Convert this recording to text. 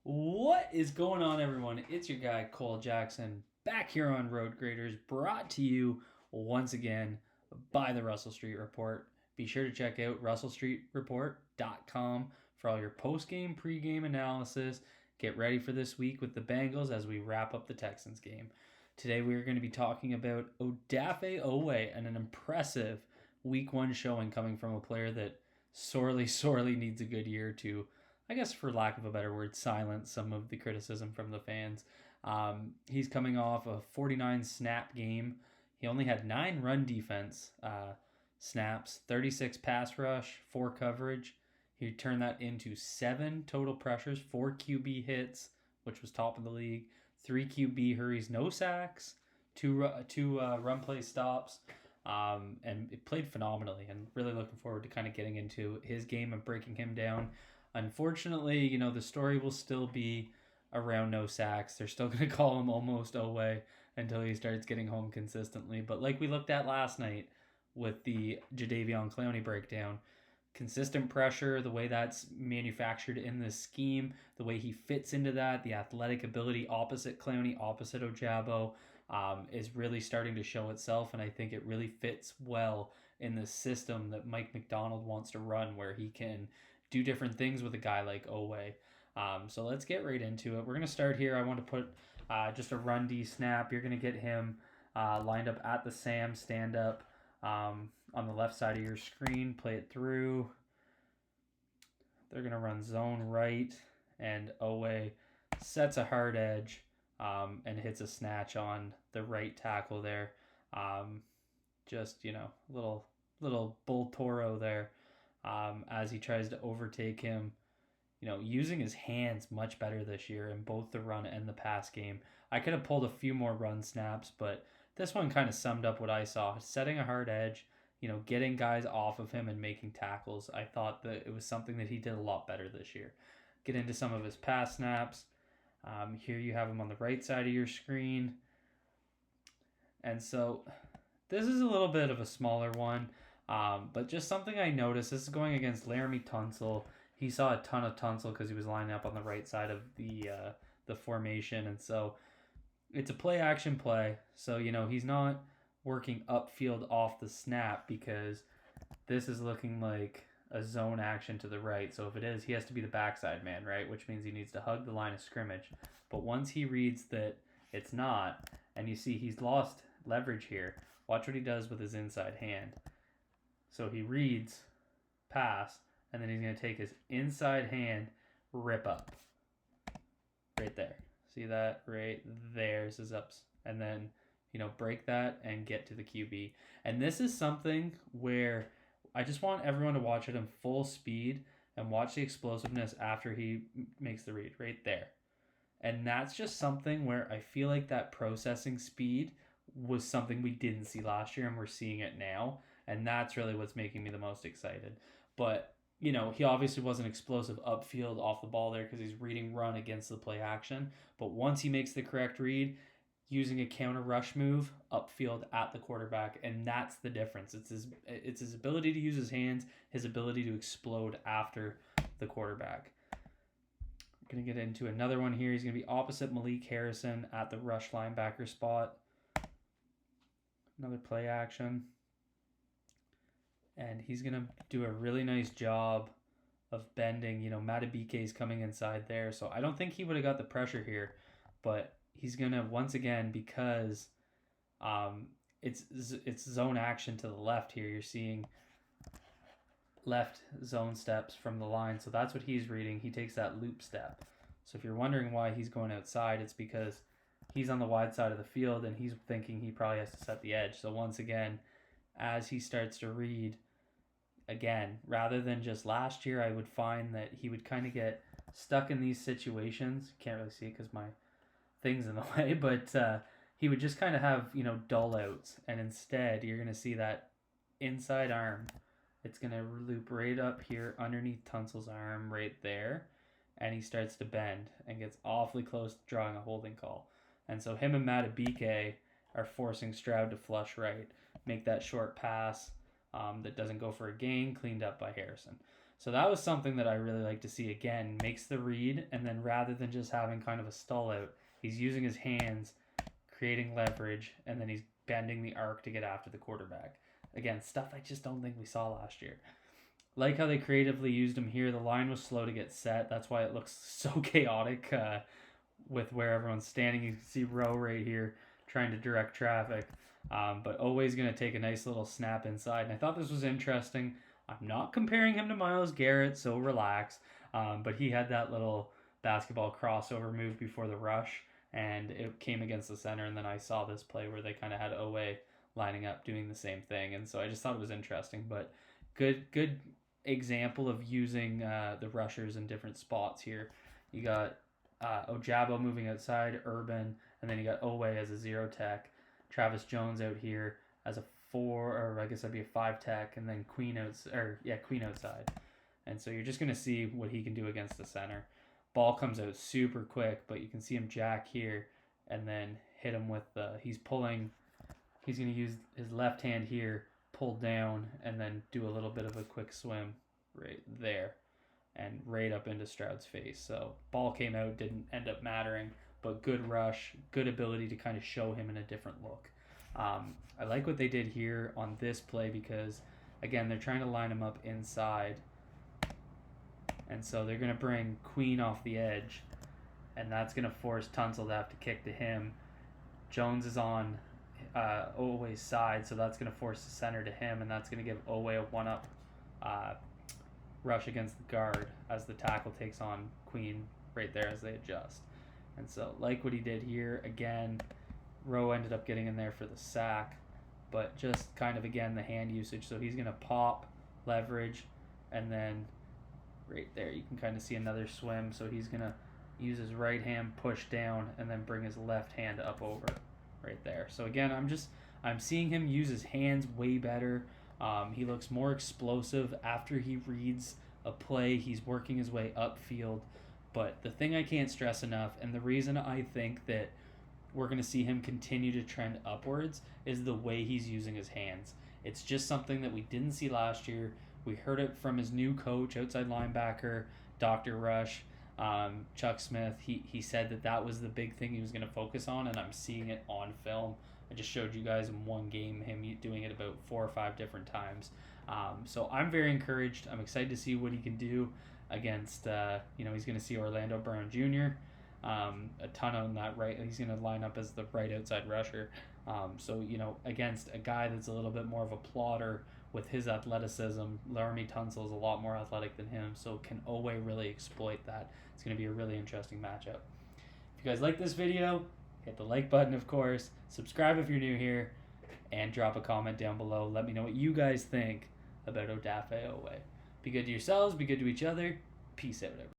What is going on, everyone? It's your guy, Cole Jackson, back here on Road Graders, brought to you once again by the Russell Street Report. Be sure to check out russellstreetreport.com for all your post-game, pre-game analysis. Get ready for this week with the Bengals as we wrap up the Texans game. Today we are going to be talking about Odafe Oweh and an impressive week one showing coming from a player that sorely needs a good year to, I guess, for lack of a better word, silence some of the criticism from the fans. He's coming off a 49 snap game. He only had 9 run defense snaps, 36 pass rush, 4 coverage. He turned that into 7 total pressures, 4 QB hits, which was top of the league, 3 QB hurries, no sacks, 2 run play stops. And it played phenomenally, and really looking forward to kind of getting into his game and breaking him down. Unfortunately, the story will still be around no sacks. They're still going to call him almost Oweh until he starts getting home consistently. But like we looked at last night with the Jadeveon Clowney breakdown, consistent pressure, the way that's manufactured in this scheme, the way he fits into that, the athletic ability opposite Clowney, opposite Ojabo, is really starting to show itself. And I think it really fits well in the system that Mike McDonald wants to run, where he can do different things with a guy like Oweh. So let's get right into it. We're going to start here. I want to put just a run D snap. You're going to get him lined up at the Sam stand up on the left side of your screen. Play it through. They're going to run zone right, and Oweh sets a hard edge and hits a snatch on the right tackle there. Just, little bull toro there. As he tries to overtake him, using his hands much better this year in both the run and the pass game. I could have pulled a few more run snaps, but this one kind of summed up what I saw. Setting a hard edge, getting guys off of him and making tackles. I thought that it was something that he did a lot better this year. Get into some of his pass snaps. Here you have him on the right side of your screen. And so this is a little bit of a smaller one. But just something I noticed, this is going against Laramie Tunsil. He saw a ton of Tunsil because he was lining up on the right side of the formation. And so it's a play action play. So, he's not working upfield off the snap, because this is looking like a zone action to the right. So if it is, he has to be the backside man, right? Which means he needs to hug the line of scrimmage. But once he reads that it's not, and you see he's lost leverage here, watch what he does with his inside hand. So he reads pass, and then he's going to take his inside hand, rip up. Right there. See that? Right there's his ups. And then, break that and get to the QB. And this is something where I just want everyone to watch it in full speed and watch the explosiveness after he makes the read right there. And that's just something where I feel like that processing speed was something we didn't see last year, and we're seeing it now. And that's really what's making me the most excited. But, he obviously wasn't explosive upfield off the ball there because he's reading run against the play action. But once he makes the correct read, using a counter rush move upfield at the quarterback, and that's the difference. It's his ability to use his hands, his ability to explode after the quarterback. We're going to get into another one here. He's going to be opposite Malik Harrison at the rush linebacker spot. Another play action. And he's going to do a really nice job of bending. Matabike is coming inside there. So I don't think he would have got the pressure here. But he's going to, once again, because it's zone action to the left here. You're seeing left zone steps from the line. So that's what he's reading. He takes that loop step. So if you're wondering why he's going outside, it's because he's on the wide side of the field, and he's thinking he probably has to set the edge. So once again, as he starts to read, again, rather than just last year, I would find that he would kind of get stuck in these situations. Can't really see it because my thing's in the way, but he would just kind of have, dull outs. And instead, you're going to see that inside arm. It's going to loop right up here underneath Tunsil's arm right there. And he starts to bend and gets awfully close to drawing a holding call. And so him and Matabike are forcing Stroud to flush right, make that short pass that doesn't go for a gain, cleaned up by Harrison. So that was something that I really like to see. Again, makes the read, and then rather than just having kind of a stall out, he's using his hands, creating leverage, and then he's bending the arc to get after the quarterback. Again, stuff I just don't think we saw last year. Like how they creatively used him here. The line was slow to get set. That's why it looks so chaotic with where everyone's standing. You can see Rowe right here trying to direct traffic. But Oweh's going to take a nice little snap inside. And I thought this was interesting. I'm not comparing him to Myles Garrett, so relax. But he had that little basketball crossover move before the rush, and it came against the center. And then I saw this play where they kind of had Oweh lining up doing the same thing. And so I just thought it was interesting. But good example of using the rushers in different spots here. You got Ojabo moving outside, Urban, and then you got Oweh as a 0 tech. Travis Jones out here as a 4, or I guess that'd be a 5 tech, and then Queen outside. And so you're just gonna see what he can do against the center. Ball comes out super quick, but you can see him jack here, and then hit him with he's pulling. He's gonna use his left hand here, pull down, and then do a little bit of a quick swim right there, and right up into Stroud's face. So ball came out, didn't end up mattering, but good rush, good ability to kind of show him in a different look. I like what they did here on this play because, again, they're trying to line him up inside. And so they're going to bring Queen off the edge, and that's going to force Tunsil to have to kick to him. Jones is on Oweh's side, so that's going to force the center to him, and that's going to give Oweh a one-up rush against the guard as the tackle takes on Queen right there as they adjust. And so like what he did here, again, Rowe ended up getting in there for the sack, but just kind of, again, the hand usage. So he's going to pop, leverage, and then right there you can kind of see another swim. So he's going to use his right hand, push down, and then bring his left hand up over right there. So again, I'm seeing him use his hands way better. He looks more explosive after he reads a play. He's working his way upfield. But the thing I can't stress enough, and the reason I think that we're going to see him continue to trend upwards, is the way he's using his hands. It's just something that we didn't see last year. We heard it from his new coach, outside linebacker, Dr. Rush, Chuck Smith. He said that was the big thing he was going to focus on, and I'm seeing it on film. I just showed you guys in one game him doing it about 4 or 5 different times. So I'm very encouraged. I'm excited to see what he can do against, he's going to see Orlando Brown Jr. A ton on that right. He's going to line up as the right outside rusher. So, against a guy that's a little bit more of a plotter with his athleticism, Laramie Tunsil is a lot more athletic than him. So can Oweh really exploit that? It's going to be a really interesting matchup. If you guys like this video, hit the like button, of course. Subscribe if you're new here, and drop a comment down below. Let me know what you guys think about Odafe Oweh. Be good to yourselves, be good to each other. Peace out, everyone.